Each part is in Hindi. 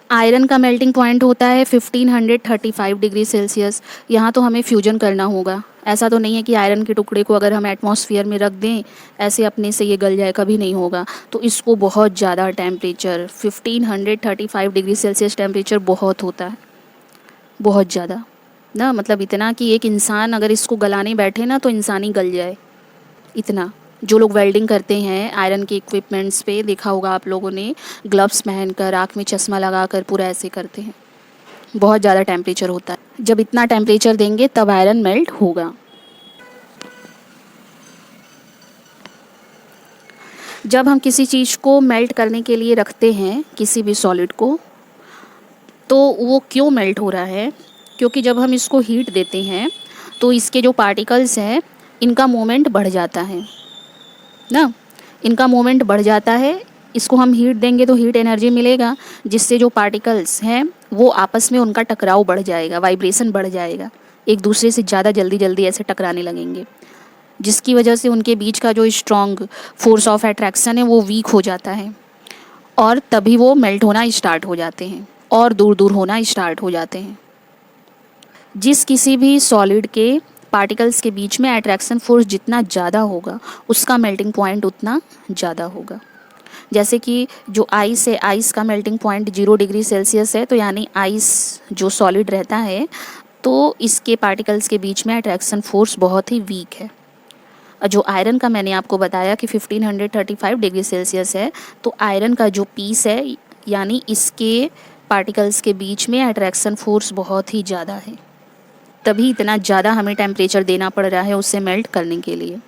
आयरन का मेल्टिंग पॉइंट होता है 1535 डिग्री सेल्सियस। यहाँ तो हमें फ्यूजन करना होगा। ऐसा तो नहीं है कि आयरन के टुकड़े को अगर हम एटमॉस्फेयर में रख दें ऐसे अपने से ये गल जाए, कभी नहीं होगा। तो इसको बहुत ज़्यादा टेम्परेचर 1535 डिग्री सेल्सियस टेम्परेचर बहुत होता है, बहुत ज़्यादा ना, मतलब इतना कि एक इंसान अगर इसको गलाने बैठे ना तो इंसान ही गल जाए, इतना। जो लोग वेल्डिंग करते हैं आयरन के इक्विपमेंट्स पे देखा होगा आप लोगों ने, ग्लव्स पहनकर आँख में चश्मा लगाकर पूरा ऐसे करते हैं। बहुत ज़्यादा टेम्परेचर होता है। जब इतना टेम्परेचर देंगे तब आयरन मेल्ट होगा। जब हम किसी चीज़ को मेल्ट करने के लिए रखते हैं, किसी भी सॉलिड को, तो वो क्यों मेल्ट हो रहा है? क्योंकि जब हम इसको हीट देते हैं तो इसके जो पार्टिकल्स हैं इनका मोमेंट बढ़ जाता है ना, इनका मोमेंट बढ़ जाता है। इसको हम हीट देंगे तो हीट एनर्जी मिलेगा, जिससे जो पार्टिकल्स हैं वो आपस में उनका टकराव बढ़ जाएगा, वाइब्रेशन बढ़ जाएगा, एक दूसरे से ज़्यादा जल्दी जल्दी ऐसे टकराने लगेंगे, जिसकी वजह से उनके बीच का जो स्ट्रॉन्ग फोर्स ऑफ अट्रैक्शन है वो वीक हो जाता है, और तभी वो मेल्ट होना स्टार्ट हो जाते हैं और दूर दूर होना स्टार्ट हो जाते हैं। जिस किसी भी सॉलिड के पार्टिकल्स के बीच में अट्रैक्शन फोर्स जितना ज़्यादा होगा उसका मेल्टिंग पॉइंट उतना ज़्यादा होगा। जैसे कि जो आइस है, आइस का मेल्टिंग पॉइंट 0 डिग्री सेल्सियस है, तो यानी आइस जो सॉलिड रहता है तो इसके पार्टिकल्स के बीच में अट्रैक्शन फोर्स बहुत ही वीक है। जो आयरन का मैंने आपको बताया कि 1535 डिग्री सेल्सियस है, तो आयरन का जो पीस है यानी इसके पार्टिकल्स के बीच में अट्रैक्शन फोर्स बहुत ही ज़्यादा है, तभी इतना ज़्यादा हमें टेम्परेचर देना पड़ रहा है उससे मेल्ट करने के लिए।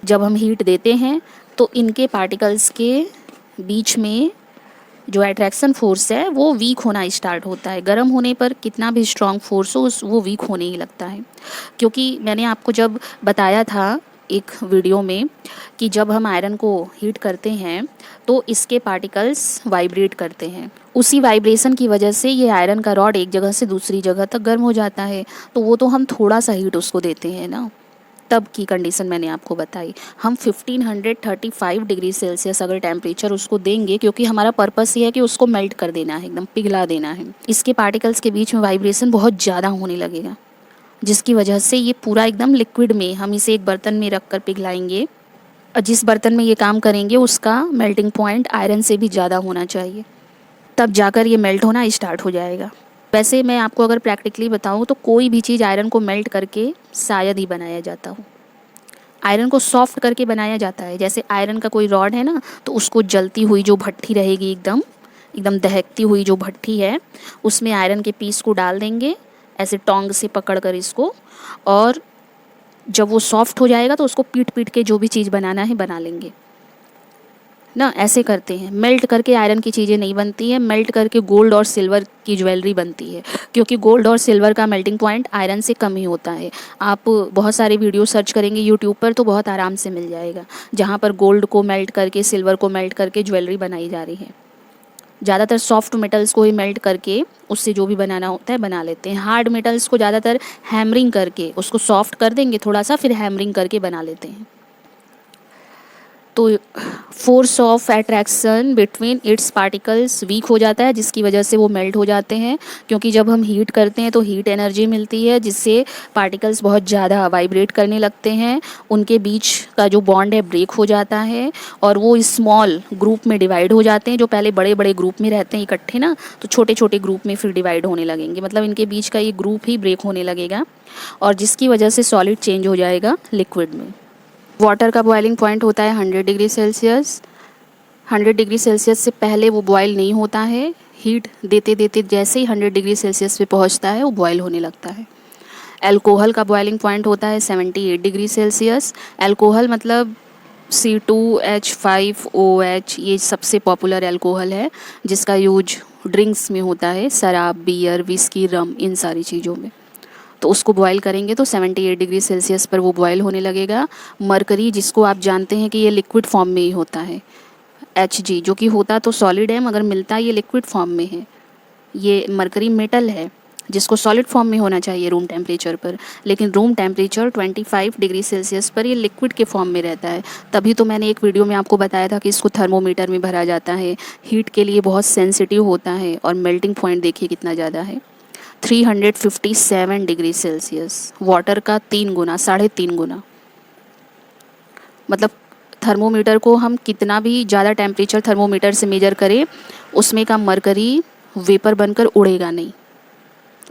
जब हम हीट देते हैं तो इनके पार्टिकल्स के बीच में जो अट्रैक्शन फोर्स है वो वीक होना स्टार्ट होता है। गर्म होने पर कितना भी स्ट्रॉन्ग फोर्स हो वो वीक होने ही लगता है। क्योंकि मैंने आपको जब बताया था एक वीडियो में कि जब हम आयरन को हीट करते हैं तो इसके पार्टिकल्स वाइब्रेट करते हैं, उसी वाइब्रेशन की वजह से ये आयरन का रॉड एक जगह से दूसरी जगह तक गर्म हो जाता है। तो वो तो हम थोड़ा सा हीट उसको देते हैं ना, तब की कंडीशन मैंने आपको बताई। हम 1535 डिग्री सेल्सियस अगर टेम्परेचर उसको देंगे, क्योंकि हमारा पर्पस ये है कि उसको मेल्ट कर देना है, एकदम पिघला देना है। इसके पार्टिकल्स के बीच में वाइब्रेशन बहुत ज़्यादा होने लगेगा, जिसकी वजह से ये पूरा एकदम लिक्विड में हम इसे एक बर्तन में रख कर पिघलाएंगे, और जिस बर्तन में ये काम करेंगे उसका मेल्टिंग पॉइंट आयरन से भी ज़्यादा होना चाहिए, तब जाकर ये मेल्ट होना स्टार्ट हो जाएगा। वैसे मैं आपको अगर प्रैक्टिकली बताऊँ तो कोई भी चीज़ आयरन को मेल्ट करके शायद ही बनाया जाता हो। आयरन को सॉफ्ट करके बनाया जाता है। जैसे आयरन का कोई रॉड है ना, तो उसको जलती हुई जो भट्ठी रहेगी, एकदम एकदम दहकती हुई जो भट्ठी है, उसमें आयरन के पीस को डाल देंगे ऐसे टोंग से पकड़ कर इसको, और जब वो सॉफ्ट हो जाएगा तो उसको पीट पीट के जो भी चीज़ बनाना है बना लेंगे ना, ऐसे करते हैं। मेल्ट करके आयरन की चीज़ें नहीं बनती हैं, मेल्ट करके गोल्ड और सिल्वर की ज्वेलरी बनती है, क्योंकि गोल्ड और सिल्वर का मेल्टिंग पॉइंट आयरन से कम ही होता है। आप बहुत सारे वीडियो सर्च करेंगे यूट्यूब पर तो बहुत आराम से मिल जाएगा, जहाँ पर गोल्ड को मेल्ट करके सिल्वर को मेल्ट करके ज्वेलरी बनाई जा रही है। ज़्यादातर सॉफ्ट मेटल्स को ही मेल्ट करके उससे जो भी बनाना होता है बना लेते हैं। हार्ड मेटल्स को ज़्यादातर हैमरिंग करके उसको सॉफ्ट कर देंगे थोड़ा सा, फिर हैमरिंग करके बना लेते हैं। तो force of attraction between its particles weak हो जाता है, जिसकी वजह से वो मेल्ट हो जाते हैं। क्योंकि जब हम हीट करते हैं तो हीट एनर्जी मिलती है, जिससे पार्टिकल्स बहुत ज़्यादा वाइब्रेट करने लगते हैं, उनके बीच का जो बॉन्ड है ब्रेक हो जाता है, और वो स्मॉल ग्रुप में डिवाइड हो जाते हैं। जो पहले बड़े बड़े ग्रुप में रहते हैं इकट्ठे ना, तो छोटे छोटे ग्रुप में फिर डिवाइड होने लगेंगे, मतलब इनके बीच का ये ग्रुप ही ब्रेक होने लगेगा, और जिसकी वजह से सॉलिड चेंज हो जाएगा लिक्विड में। वाटर का बॉइलिंग पॉइंट होता है 100 डिग्री सेल्सियस। 100 डिग्री सेल्सियस से पहले वो बॉयल नहीं होता है, हीट देते देते जैसे ही 100 डिग्री सेल्सियस पे पहुंचता है वो बॉयल होने लगता है। अल्कोहल का बॉइलिंग पॉइंट होता है 78 डिग्री सेल्सियस। अल्कोहल मतलब C2H5OH, ये सबसे पॉपुलर अल्कोहल है जिसका यूज ड्रिंक्स में होता है, शराब, बियर, विस्की, रम, इन सारी चीज़ों में। तो उसको बॉयल करेंगे तो 78 डिग्री सेल्सियस पर वो बॉयल होने लगेगा। मरकरी, जिसको आप जानते हैं कि ये लिक्विड फॉर्म में ही होता है, Hg, जो कि होता तो सॉलिड है मगर मिलता ये लिक्विड फॉर्म में है। ये मरकरी मेटल है, जिसको सॉलिड फॉर्म में होना चाहिए रूम टेम्परेचर पर, लेकिन रूम टेम्परेचर 25 डिग्री सेल्सियस पर ये लिक्विड के फॉर्म में रहता है। तभी तो मैंने एक वीडियो में आपको बताया था कि इसको थर्मोमीटर में भरा जाता है, हीट के लिए बहुत सेंसिटिव होता है। और मेल्टिंग पॉइंट देखिए कितना ज़्यादा है, 357 डिग्री सेल्सियस, वाटर का 3 गुना, 3.5 गुना। मतलब थर्मोमीटर को हम कितना भी ज़्यादा टेम्परेचर थर्मोमीटर से मेजर करें, उसमें का मरकरी वेपर बनकर उड़ेगा नहीं,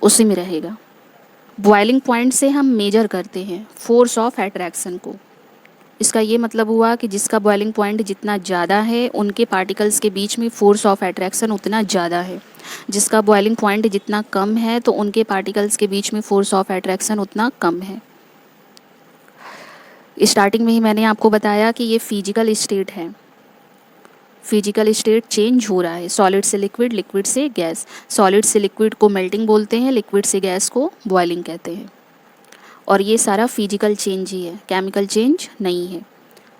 उसी में रहेगा। बॉइलिंग पॉइंट से हम मेजर करते हैं फोर्स ऑफ अट्रैक्शन को। इसका ये मतलब हुआ कि जिसका बॉइलिंग पॉइंट जितना ज़्यादा है उनके पार्टिकल्स के बीच में फोर्स ऑफ अट्रैक्शन उतना ज़्यादा है। जिसका बॉइलिंग पॉइंट जितना कम है तो उनके पार्टिकल्स के बीच में फोर्स ऑफ अट्रैक्शन उतना कम है। स्टार्टिंग में ही मैंने आपको बताया कि ये फिजिकल स्टेट है, फिजिकल स्टेट चेंज हो रहा है, सॉलिड से लिक्विड, लिक्विड से गैस। सॉलिड से लिक्विड को मेल्टिंग बोलते हैं, लिक्विड से गैस को बॉइलिंग कहते हैं। और ये सारा फिजिकल चेंज ही है, केमिकल चेंज नहीं है,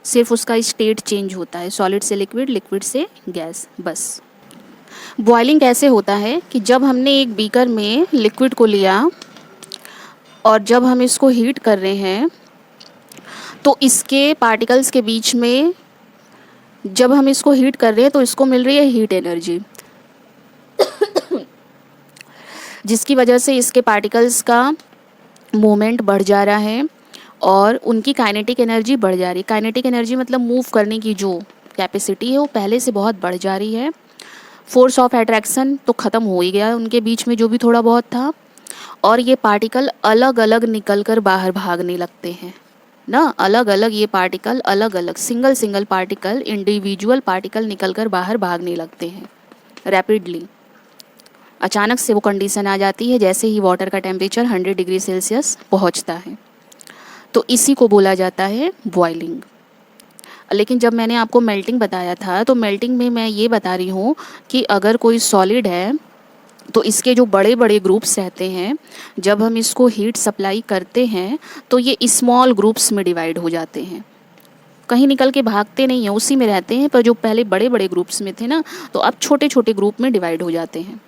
सिर्फ उसका स्टेट चेंज होता है, सॉलिड से लिक्विड, लिक्विड से गैस, बस। बॉइलिंग कैसे होता है कि जब हमने एक बीकर में लिक्विड को लिया और जब हम इसको हीट कर रहे हैं तो इसके पार्टिकल्स के बीच में, जब हम इसको हीट कर रहे हैं तो इसको मिल रही है हीट एनर्जी, जिसकी वजह से इसके पार्टिकल्स का मूवमेंट बढ़ जा रहा है और उनकी काइनेटिक एनर्जी बढ़ जा रही है। काइनेटिक एनर्जी मतलब मूव करने की जो कैपेसिटी है वो पहले से बहुत बढ़ जा रही है। फोर्स ऑफ अट्रैक्शन तो ख़त्म हो ही गया उनके बीच में जो भी थोड़ा बहुत था, और ये पार्टिकल अलग अलग निकल कर बाहर भागने लगते हैं ना। अलग अलग ये पार्टिकल, अलग अलग single single particle, individual particle निकल कर बाहर भागने लगते हैं रैपिडली। अचानक से वो कंडीशन आ जाती है जैसे ही वाटर का टेम्परेचर 100 डिग्री सेल्सियस पहुंचता है, तो इसी को बोला जाता है बॉइलिंग। लेकिन जब मैंने आपको मेल्टिंग बताया था तो मेल्टिंग में मैं ये बता रही हूँ कि अगर कोई सॉलिड है तो इसके जो बड़े बड़े ग्रुप्स रहते हैं, जब हम इसको हीट सप्लाई करते हैं तो ये स्मॉल ग्रुप्स में डिवाइड हो जाते हैं, कहीं निकल के भागते नहीं हैं, उसी में रहते हैं। पर जो पहले बड़े बड़े ग्रुप्स में थे ना, तो अब छोटे छोटे ग्रुप में डिवाइड हो जाते हैं,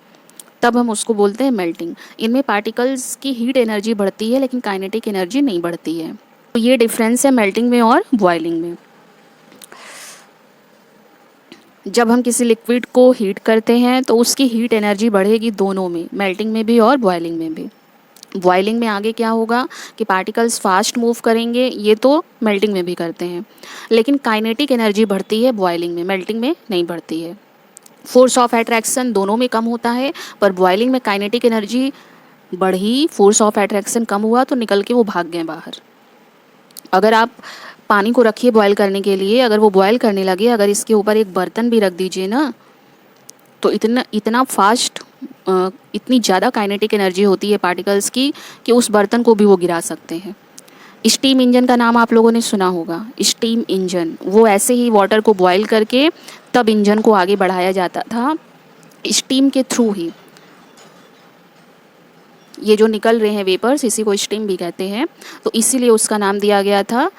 तब हम उसको बोलते हैं मेल्टिंग। इनमें पार्टिकल्स की हीट एनर्जी बढ़ती है लेकिन काइनेटिक एनर्जी नहीं बढ़ती है। तो ये डिफरेंस है मेल्टिंग में और बॉइलिंग में। जब हम किसी लिक्विड को हीट करते हैं तो उसकी हीट एनर्जी बढ़ेगी दोनों में, मेल्टिंग में भी और बॉइलिंग में भी। बॉइलिंग में आगे क्या होगा कि पार्टिकल्स फास्ट मूव करेंगे, ये तो मेल्टिंग में भी करते हैं, लेकिन काइनेटिक एनर्जी बढ़ती है बॉइलिंग में, मेल्टिंग में नहीं बढ़ती है। फोर्स ऑफ अट्रैक्शन दोनों में कम होता है, पर बॉइलिंग में काइनेटिक एनर्जी बढ़ी, फोर्स ऑफ अट्रैक्शन कम हुआ तो निकल के वो भाग गए बाहर। अगर आप पानी को रखिए बॉयल करने के लिए, अगर वो बॉयल करने लगे, अगर इसके ऊपर एक बर्तन भी रख दीजिए ना, तो इतना फास्ट, इतनी ज़्यादा काइनेटिक एनर्जी होती है पार्टिकल्स की कि उस बर्तन को भी वो गिरा सकते हैं। स्टीम इंजन का नाम आप लोगों ने सुना होगा, स्टीम इंजन। वो ऐसे ही वाटर को बॉयल करके तब इंजन को आगे बढ़ाया जाता था, स्टीम के थ्रू ही। ये जो निकल रहे हैं वेपर्स, इसी को स्टीम भी कहते हैं, तो इसीलिए उसका नाम दिया गया था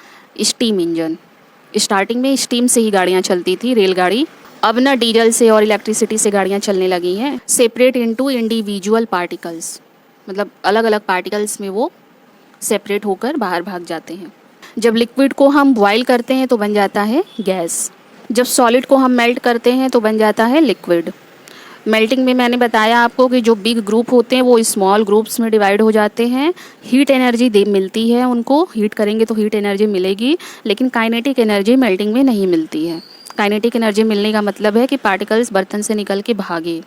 स्टीम इंजन। स्टार्टिंग में स्टीम से ही गाड़ियाँ चलती थी, रेलगाड़ी। अब ना डीजल से और इलेक्ट्रिसिटी से गाड़ियाँ चलने लगी हैं। सेपरेट इनटू इंडिविजुअल पार्टिकल्स, मतलब अलग अलग पार्टिकल्स में वो सेपरेट होकर बाहर भाग जाते हैं। जब लिक्विड को हम बॉयल करते हैं तो बन जाता है गैस, जब सॉलिड को हम मेल्ट करते हैं तो बन जाता है लिक्विड। मेल्टिंग में मैंने बताया आपको कि जो बिग ग्रुप होते हैं वो स्मॉल ग्रुप्स में डिवाइड हो जाते हैं। हीट एनर्जी दे मिलती है उनको, हीट करेंगे तो हीट एनर्जी मिलेगी, लेकिन काइनेटिक एनर्जी मेल्टिंग में नहीं मिलती है। काइनेटिक एनर्जी मिलने का मतलब है कि पार्टिकल्स बर्तन से निकल के भागे।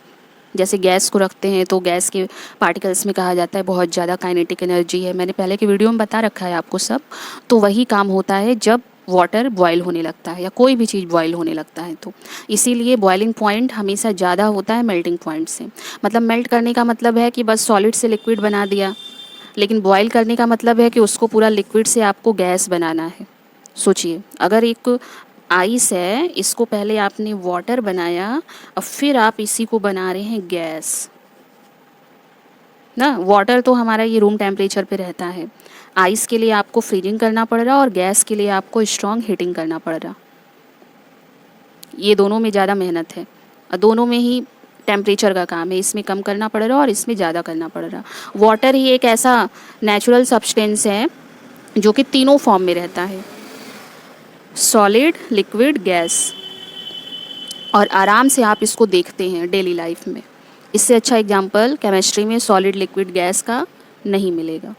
जैसे गैस को रखते हैं तो गैस के पार्टिकल्स में कहा जाता है बहुत ज़्यादा काइनेटिक एनर्जी है, मैंने पहले के वीडियो में बता रखा है आपको सब। तो वही काम होता है जब वाटर बॉयल होने लगता है या कोई भी चीज़ बॉयल होने लगता है, तो इसीलिए बॉइलिंग पॉइंट हमेशा ज़्यादा होता है मेल्टिंग पॉइंट से। मतलब मेल्ट करने का मतलब है कि बस सॉलिड से लिक्विड बना दिया, लेकिन बॉयल करने का मतलब है कि उसको पूरा लिक्विड से आपको गैस बनाना है। सोचिए, अगर एक आइस है, इसको पहले आपने वाटर बनाया और फिर आप इसी को बना रहे हैं गैस ना। वाटर तो हमारा ये रूम टेम्परेचर पे रहता है, आइस के लिए आपको फ्रीजिंग करना पड़ रहा और गैस के लिए आपको स्ट्रॉन्ग हीटिंग करना पड़ रहा। ये दोनों में ज़्यादा मेहनत है और दोनों में ही टेम्परेचर का काम है, इसमें कम करना पड़ रहा है और इसमें ज़्यादा करना पड़ रहा है। वाटर ही एक ऐसा नेचुरल सब्सटेंस है जो कि तीनों फॉर्म में रहता है, सॉलिड, लिक्विड, गैस, और आराम से आप इसको देखते हैं डेली लाइफ में। इससे अच्छा एग्जाम्पल केमिस्ट्री में सॉलिड, लिक्विड, गैस का नहीं मिलेगा।